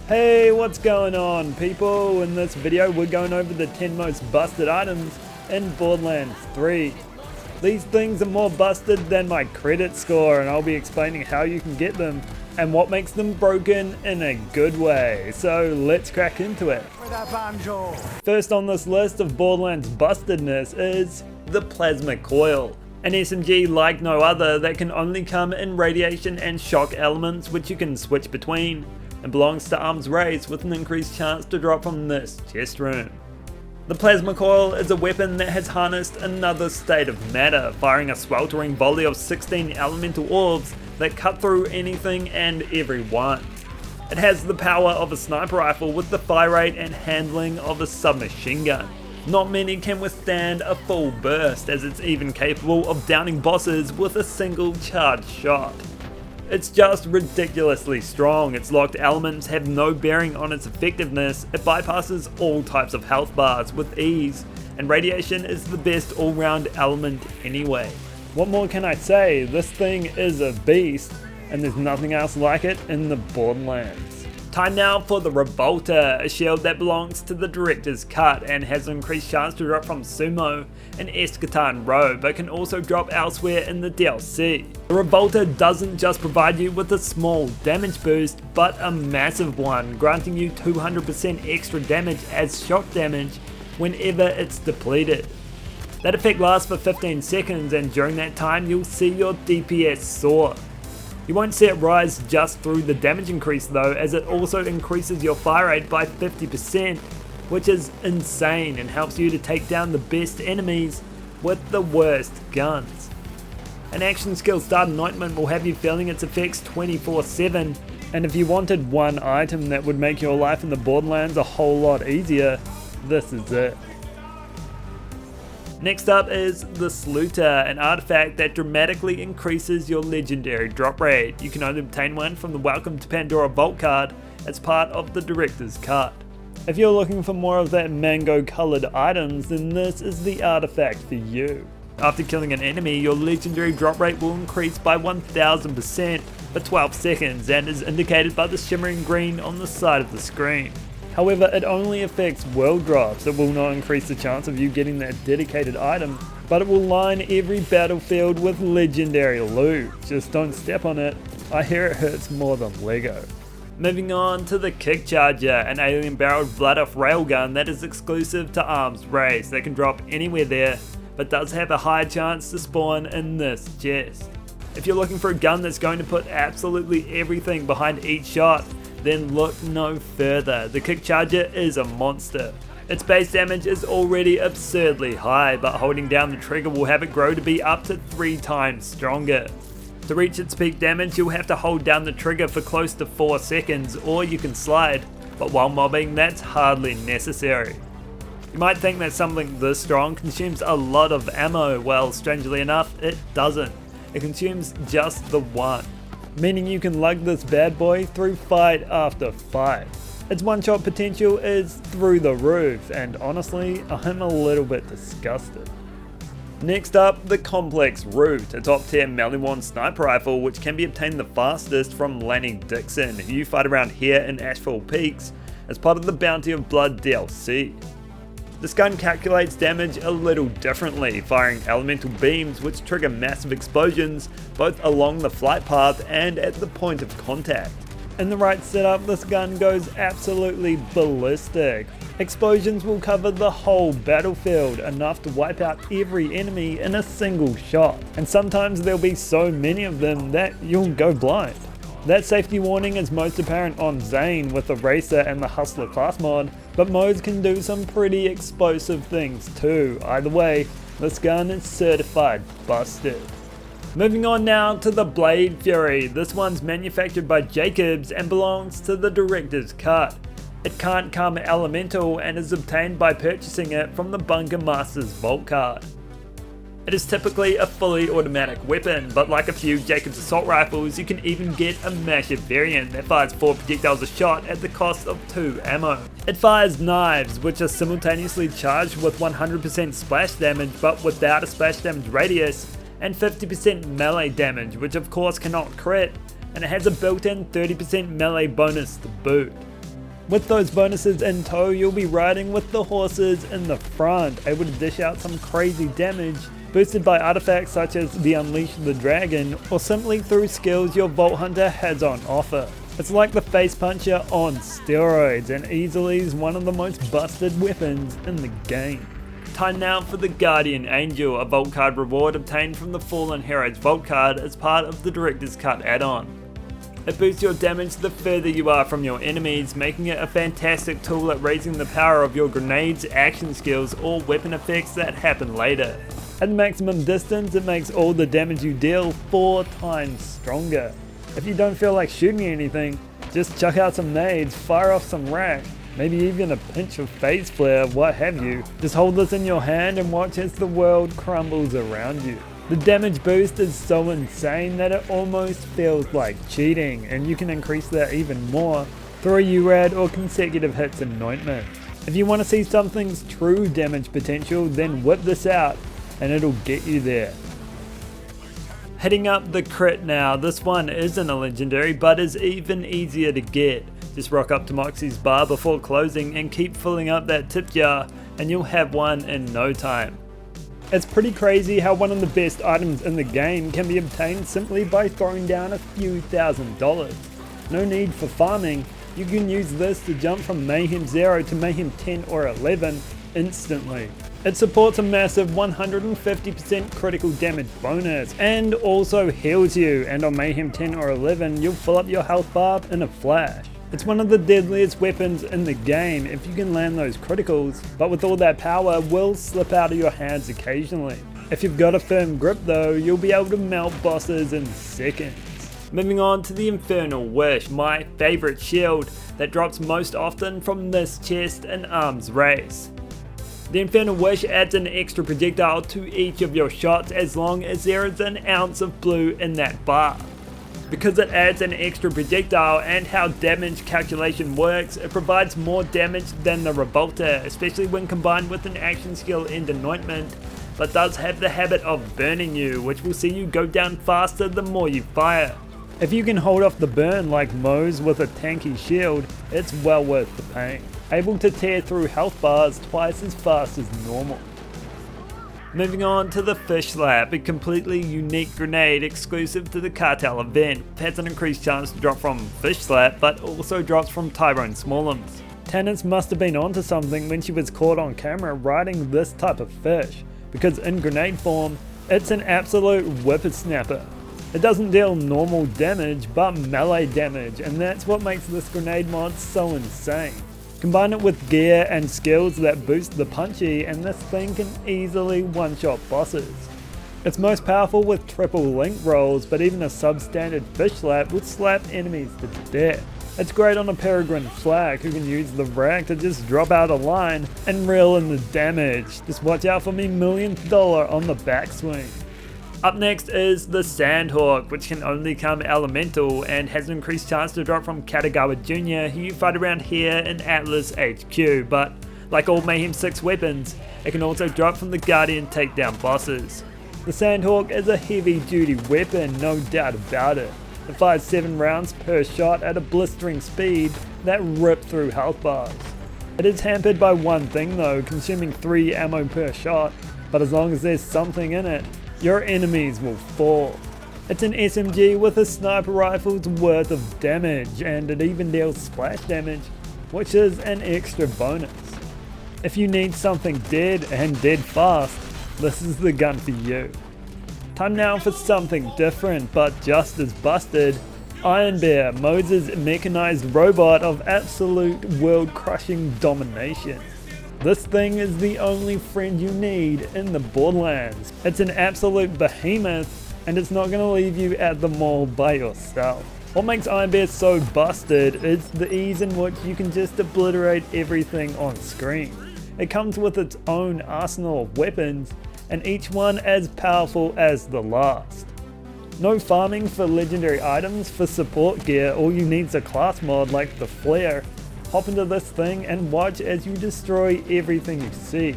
Hey, what's going on people? In this video we're going over the 10 most busted items in Borderlands 3. These things are more busted than my credit score, and I'll be explaining how you can get them and what makes them broken in a good way. So let's crack into it. First on this list of Borderlands bustedness is the Plasma Coil. An SMG like no other that can only come in radiation and shock elements which you can switch between, and belongs to arms race with an increased chance to drop from this chest room. The Plasma Coil is a weapon that has harnessed another state of matter, firing a sweltering volley of 16 elemental orbs that cut through anything and everyone. It has the power of a sniper rifle with the fire rate and handling of a submachine gun. Not many can withstand a full burst, as it's even capable of downing bosses with a single charged shot. It's just ridiculously strong. Its locked elements have no bearing on its effectiveness. It bypasses all types of health bars with ease, and radiation is the best all-round element anyway. What more can I say? This thing is a beast, and there's nothing else like it in the Borderlands. Time now for the Revolter, a shield that belongs to the director's cut and has an increased chance to drop from Sumo and Eschaton Row, but can also drop elsewhere in the DLC. The Revolter doesn't just provide you with a small damage boost, but a massive one, granting you 200% extra damage as shock damage whenever it's depleted. That effect lasts for 15 seconds, and during that time you'll see your DPS soar. You won't see it rise just through the damage increase though, as it also increases your fire rate by 50%, which is insane and helps you to take down the best enemies with the worst guns. An action skill start anointment will have you feeling its effects 24/7, and if you wanted one item that would make your life in the Borderlands a whole lot easier, this is it. Next up is the Sluter, an artifact that dramatically increases your legendary drop rate. You can only obtain one from the Welcome to Pandora vault card as part of the director's cut. If you're looking for more of that mango coloured items, then this is the artifact for you. After killing an enemy, your legendary drop rate will increase by 1000% for 12 seconds and is indicated by the shimmering green on the side of the screen. However, it only affects world drops. It will not increase the chance of you getting that dedicated item, but it will line every battlefield with legendary loot. Just don't step on it. I hear it hurts more than Lego. Moving on to the Kick Charger, an alien barreled blood off railgun that is exclusive to arms race. They can drop anywhere there, but does have a high chance to spawn in this chest. If you're looking for a gun that's going to put absolutely everything behind each shot, then look no further. The Kick Charger is a monster. Its base damage is already absurdly high, but holding down the trigger will have it grow to be up to 3 times stronger. To reach its peak damage, you'll have to hold down the trigger for close to 4 seconds, or you can slide, but while mobbing, that's hardly necessary. You might think that something this strong consumes a lot of ammo. Well, strangely enough, it doesn't. It consumes just the one, meaning you can lug this bad boy through fight after fight. Its one-shot potential is through the roof, and honestly, I'm a little bit disgusted. Next up, the Complex Root, a top-tier melee-worn sniper rifle which can be obtained the fastest from Lanny Dixon, who you fight around here in Ashfall Peaks as part of the Bounty of Blood DLC. This gun calculates damage a little differently, firing elemental beams which trigger massive explosions both along the flight path and at the point of contact. In the right setup, this gun goes absolutely ballistic. Explosions will cover the whole battlefield, enough to wipe out every enemy in a single shot, and sometimes there'll be so many of them that you'll go blind. That safety warning is most apparent on Zane with the Racer and the Hustler class mod, but modes can do some pretty explosive things too. Either way, this gun is certified busted. Moving on now to the Blade Fury. This one's manufactured by Jacobs and belongs to the director's cut. It can't come elemental and is obtained by purchasing it from the Bunker Master's vault card. It is typically a fully automatic weapon, but like a few Jacobs assault rifles, you can even get a massive variant that fires 4 projectiles a shot at the cost of 2 ammo. It fires knives, which are simultaneously charged with 100% splash damage but without a splash damage radius, and 50% melee damage, which of course cannot crit, and it has a built-in 30% melee bonus to boot. With those bonuses in tow, you'll be riding with the horses in the front, able to dish out some crazy damage, boosted by artifacts such as the Unleash the Dragon, or simply through skills your Vault Hunter has on offer. It's like the Face Puncher on steroids, and easily is one of the most busted weapons in the game. Time now for the Guardian Angel, a Vault card reward obtained from the Fallen Heroes Vault card as part of the Director's Cut add-on. It boosts your damage the further you are from your enemies, making it a fantastic tool at raising the power of your grenades, action skills, or weapon effects that happen later. At maximum distance, it makes all the damage you deal 4 times stronger. If you don't feel like shooting anything, just chuck out some nades, fire off some rack, maybe even a pinch of phase flare, what have you. Just hold this in your hand and watch as the world crumbles around you. The damage boost is so insane that it almost feels like cheating, and you can increase that even more through a URAD or consecutive hits anointment. If you want to see something's true damage potential, then whip this out and it'll get you there. Hitting up the crit now, this one isn't a legendary but is even easier to get. Just rock up to Moxie's bar before closing and keep filling up that tip jar and you'll have one in no time. It's pretty crazy how one of the best items in the game can be obtained simply by throwing down a few $1,000s. No need for farming, you can use this to jump from Mayhem 0 to Mayhem 10 or 11 instantly. It supports a massive 150% critical damage bonus and also heals you, and on Mayhem 10 or 11 you'll fill up your health bar in a flash. It's one of the deadliest weapons in the game if you can land those criticals, but with all that power will slip out of your hands occasionally. If you've got a firm grip though, you'll be able to melt bosses in seconds. Moving on to the Infernal Wish, my favourite shield that drops most often from this chest and arms race. The Infernal Wish adds an extra projectile to each of your shots as long as there is an ounce of blue in that bar. Because it adds an extra projectile and how damage calculation works, it provides more damage than the Revolter, especially when combined with an action skill and anointment, but does have the habit of burning you, which will see you go down faster the more you fire. If you can hold off the burn like Moe's with a tanky shield, it's well worth the pain. Able to tear through health bars twice as fast as normal. Moving on to the Fish Laap, a completely unique grenade exclusive to the Cartel event. It has an increased chance to drop from Fish Slap, but also drops from Tyrone Smallums. Tannis must have been onto something when she was caught on camera riding this type of fish, because in grenade form, it's an absolute whippersnapper. It doesn't deal normal damage, but melee damage, and that's what makes this grenade mod so insane. Combine it with gear and skills that boost the punchy, and this thing can easily one-shot bosses. It's most powerful with triple link rolls, but even a substandard fish slap would slap enemies to death. It's great on a Peregrine Flag who can use the rag to just drop out a line and reel in the damage. Just watch out for me millionth dollar on the backswing. Up next is the Sandhawk, which can only come elemental and has an increased chance to drop from Katagawa Jr., who you fight around here in Atlas HQ, but like all Mayhem 6 weapons, it can also drop from the Guardian takedown bosses. The Sandhawk is a heavy duty weapon, no doubt about it. It fires 7 rounds per shot at a blistering speed that rip through health bars. It is hampered by one thing though, consuming 3 ammo per shot, but as long as there's something in it, your enemies will fall. It's an SMG with a sniper rifle's worth of damage, and it even deals splash damage, which is an extra bonus. If you need something dead and dead fast, this is the gun for you. Time now for something different but just as busted. Iron Bear, Moses' mechanized robot of absolute world-crushing domination. This thing is the only friend you need in the Borderlands. It's an absolute behemoth, and it's not going to leave you at the mall by yourself. What makes Iron Bear so busted is the ease in which you can just obliterate everything on screen. It comes with its own arsenal of weapons, and each one as powerful as the last. No farming for legendary items. For support gear, all you need is a class mod like the Flare. Hop into this thing and watch as you destroy everything you see.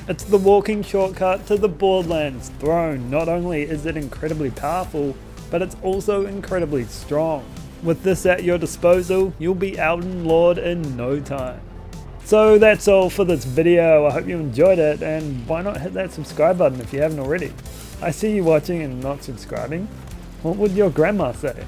It's the walking shortcut to the Borderlands throne. Not only is it incredibly powerful, but it's also incredibly strong. With this at your disposal, you'll be outlawed in no time. So that's all for this video. I hope you enjoyed it, and why not hit that subscribe button if you haven't already. I see you watching and not subscribing. What would your grandma say?